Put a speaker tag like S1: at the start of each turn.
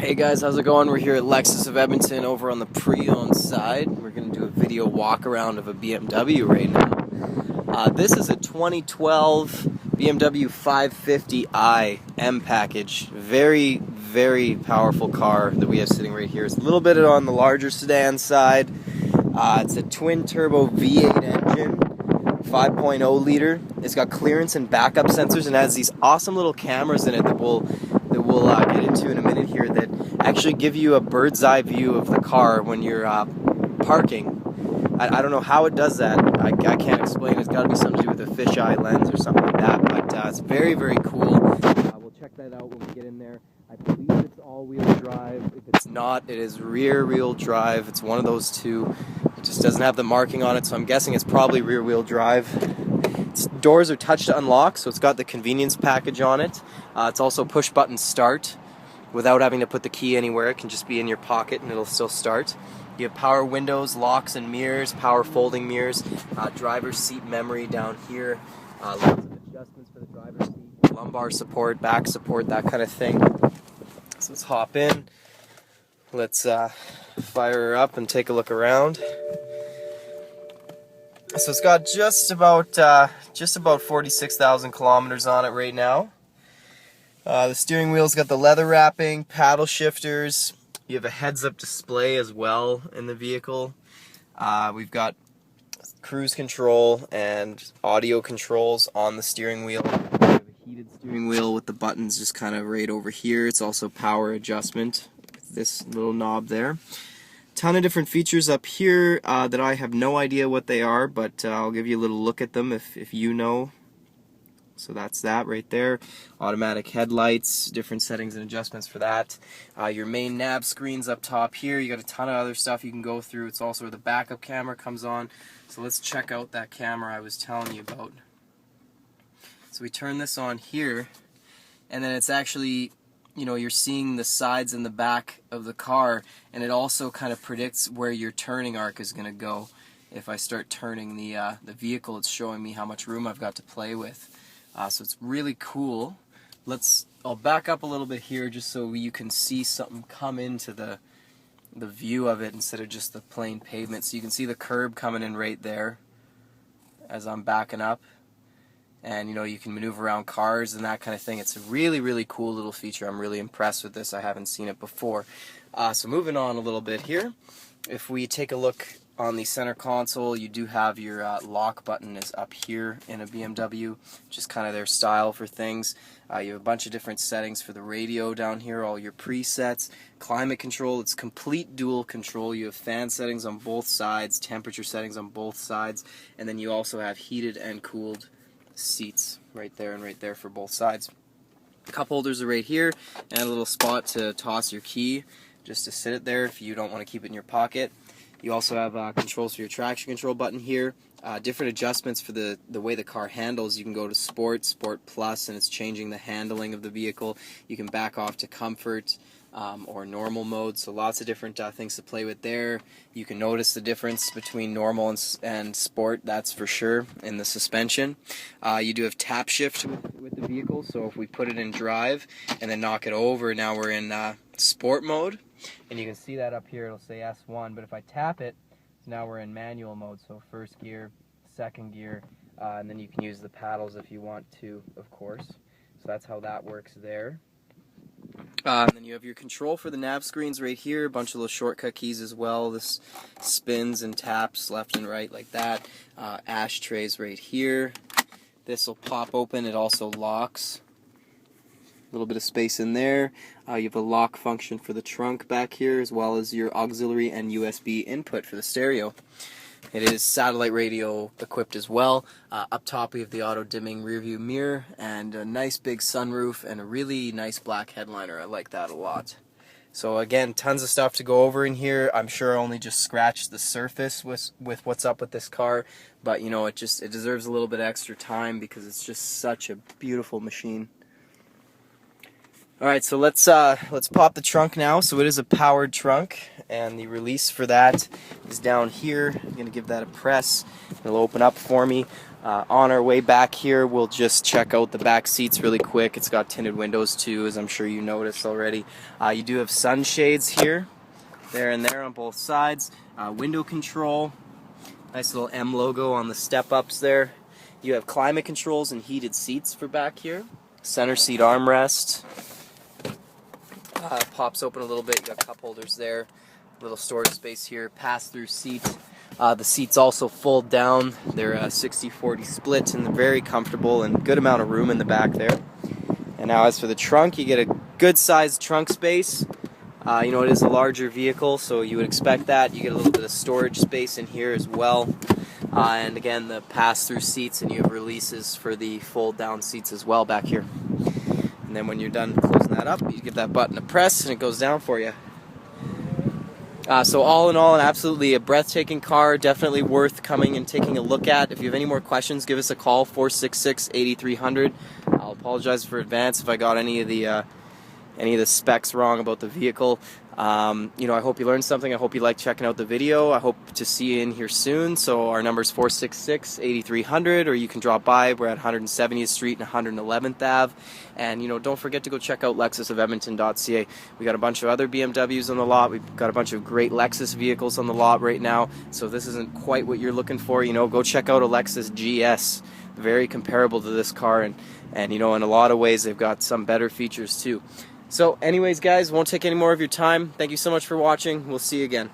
S1: Hey guys, how's it going? We're here at Lexus of Edmonton over on the pre-owned side. We're going to do a video walk around of a BMW right now. This is a 2012 BMW 550i M package. Very, very powerful car that we have sitting right here. It's a little bit on the larger sedan side. It's a twin turbo V8 engine, 5.0 liter. It's got clearance and backup sensors and has these awesome little cameras in it that we'll get into in a minute here that actually give you a bird's eye view of the car when you're parking. I don't know how it does that. I can't explain. It's got to be something to do with a fisheye lens or something like that, but it's very, very cool. We'll check that out when we get in there. I believe it's all-wheel drive. If it's not, it is rear-wheel drive. It's one of those two. It just doesn't have the marking on it, so I'm guessing it's probably rear-wheel drive. Its doors are touch to unlock, so it's got the convenience package on it. It's also push-button start without having to put the key anywhere. It can just be in your pocket and it'll still start. You have power windows, locks and mirrors, power folding mirrors, driver's seat memory down here, lots of adjustments for the driver's seat, lumbar support, back support, that kind of thing. So let's hop in. Let's fire her up and take a look around. So it's got just about 46,000 kilometers on it right now. The steering wheel's got the leather wrapping, paddle shifters. You have a heads-up display as well in the vehicle. We've got cruise control and audio controls on the steering wheel. We have a heated steering wheel with the buttons just kind of right over here. It's also power adjustment with this little knob there. Ton of different features up here that I have no idea what they are, but I'll give you a little look at them if you know. So that's that right there. Automatic headlights, different settings and adjustments for that. Your main nav screen's up top here. You got a ton of other stuff you can go through. It's also where the backup camera comes on. So let's check out that camera I was telling you about. So we turn this on here, and then it's actually, you know, you're seeing the sides and the back of the car, and it also kind of predicts where your turning arc is going to go. If I start turning the vehicle, it's showing me how much room I've got to play with. So it's really cool. I'll back up a little bit here just so you can see something come into the view of it instead of just the plain pavement. So you can see the curb coming in right there as I'm backing up. And you know, you can maneuver around cars and that kind of thing. It's a really, really cool little feature. I'm really impressed with this. I haven't seen it before. So moving on a little bit here. If we take a look on the center console, you do have your lock button is up here in a BMW, just kind of their style for things. You have a bunch of different settings for the radio down here, all your presets, climate control. It's complete dual control. You have fan settings on both sides, temperature settings on both sides, and then you also have heated and cooled seats right there and right there for both sides. Cup holders are right here, and a little spot to toss your key, just to sit it there if you don't want to keep it in your pocket. You also have controls for your traction control button here. Different adjustments for the way the car handles. You can go to Sport, Sport Plus, and it's changing the handling of the vehicle. You can back off to Comfort or Normal mode, so lots of different things to play with there. You can notice the difference between Normal and Sport, that's for sure, in the suspension. You do have tap shift with the vehicle, so if we put it in drive and then knock it over, now we're in Sport mode. And you can see that up here, it'll say S1, but if I tap it, now we're in manual mode, so first gear, second gear, and then you can use the paddles if you want to, of course. So that's how that works there. And then you have your control for the nav screens right here, a bunch of little shortcut keys as well. This spins and taps left and right like that. Ashtrays right here. This will pop open, it also locks. A little bit of space in there. You have a lock function for the trunk back here, as well as your auxiliary and USB input for the stereo. It is satellite radio equipped as well. Up top we have the auto dimming rear view mirror and a nice big sunroof and a really nice black headliner. I like that a lot. So again, tons of stuff to go over in here. I'm sure I only just scratched the surface with what's up with this car, but you know, it deserves a little bit extra time because it's just such a beautiful machine. Alright, so let's pop the trunk now. So it is a powered trunk, and the release for that is down here. I'm going to give that a press. It'll open up for me. On our way back here, we'll just check out the back seats really quick. It's got tinted windows too, as I'm sure you noticed already. You do have sunshades here, there and there on both sides. Window control, nice little M logo on the step-ups there. You have climate controls and heated seats for back here. Center seat armrest. Pops open a little bit, you got cup holders there. Little storage space here, pass-through seat. The seats also fold down. They're 60-40 split and they're very comfortable and good amount of room in the back there. And now as for the trunk, you get a good sized trunk space. You know, it is a larger vehicle, so you would expect that. You get a little bit of storage space in here as well. And again, the pass-through seats, and you have releases for the fold-down seats as well back here. And then when you're done closing that up, you give that button a press and it goes down for you. So all in all, absolutely a breathtaking car, definitely worth coming and taking a look at. If you have any more questions, give us a call, 466-8300. I'll apologize for advance if I got any of the specs wrong about the vehicle. You know, I hope you learned something. I hope you like checking out the video. I hope to see you in here soon. So our number is 466-8300, or you can drop by. We're at 170th Street and 111th Ave. And, you know, don't forget to go check out Lexus of Edmonton.ca. We got a bunch of other BMWs on the lot. We've got a bunch of great Lexus vehicles on the lot right now. So if this isn't quite what you're looking for, you know, go check out a Lexus GS. Very comparable to this car, and you know, in a lot of ways they've got some better features too. So anyways, guys, won't take any more of your time. Thank you so much for watching. We'll see you again.